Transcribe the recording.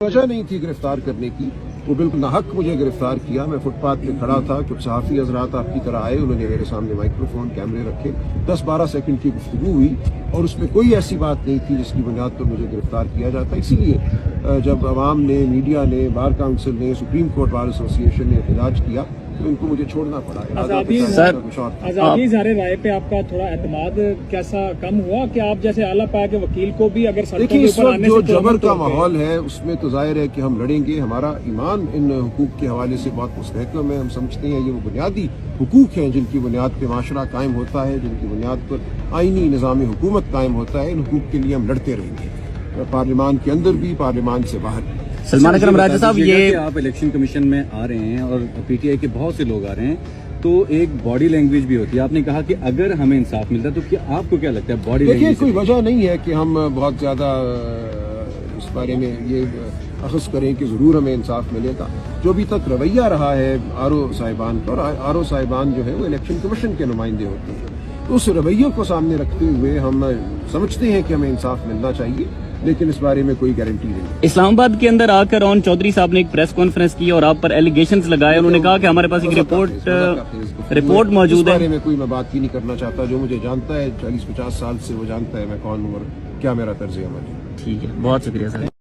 वजह नहीं थी गिरफ्तार करने की, वो बिल्कुल नाहक मुझे गिरफ्तार किया। मैं फुटपाथ पे खड़ा था, कुछ सहाफ़ी हजरात आपकी तरह आए, उन्होंने मेरे सामने माइक्रोफोन कैमरे रखे, 10-12 सेकंड की गुफ्तगू हुई और उसमें कोई ऐसी बात नहीं थी जिसकी बुनियाद पर मुझे गिरफ्तार किया जाता। इसीलिए जब अवाम ने, मीडिया ने, बार काउंसिल ने, सुप्रीम कोर्ट बार एसोसिएशन ने एहतजाज किया तो इनको मुझे छोड़ना पड़ा। आज़ादी ज़ाहिर राय पे आपका थोड़ा एतमाद कैसा कम हुआ कि आप जैसे आला पाया के वकील को भी अगर सड़कों के ऊपर आने जो से जबर का माहौल है उसमें तो जाहिर है कि हम लड़ेंगे। हमारा ईमान इन हुकूक के हवाले से बहुत मुस्तहकम है। हम समझते हैं ये वो बुनियादी हुकूक हैं जिनकी बुनियाद पे माशरा कायम होता है, जिनकी बुनियाद पर आईनी निज़ाम हुकूमत कायम होता है। इन हुकूक के लिए हम लड़ते रहेंगे, पार्लियामान के अंदर भी, पार्लियामान से बाहर भी। सलमान अकरम राजा साहब, ये आप इलेक्शन कमीशन में आ रहे हैं और पीटीआई के बहुत से लोग आ रहे हैं, तो एक बॉडी लैंग्वेज भी होती है। आपने कहा कि अगर हमें इंसाफ मिलता है तो क्या आपको क्या लगता है बॉडी लैंग्वेज? देखिए, कोई वजह नहीं है कि हम बहुत ज्यादा इस बारे में ये अखज़ करें कि जरूर हमें इंसाफ मिलेगा। जो अभी तक रवैया रहा है आरओ साहिबान का, और आरओ साहिबान जो है वो इलेक्शन कमीशन के नुमाइंदे होते हैं, तो उस रवैये को सामने रखते हुए हम समझते हैं कि हमें इंसाफ मिलना चाहिए, लेकिन इस बारे में कोई गारंटी नहीं। इस्लामाबाद के अंदर आकर रॉन चौधरी साहब ने एक प्रेस कॉन्फ्रेंस की और आप पर एलिगेशंस लगाए। उन्होंने कहा कि हमारे पास एक रिपोर्ट मौजूद है। इस बारे में कोई मैं बात ही नहीं करना चाहता। जो मुझे जानता है 40-50 साल से, वो जानता है मैं कौन हूँ और क्या मेरा तर्ज अमल है। ठीक है, बहुत शुक्रिया सर।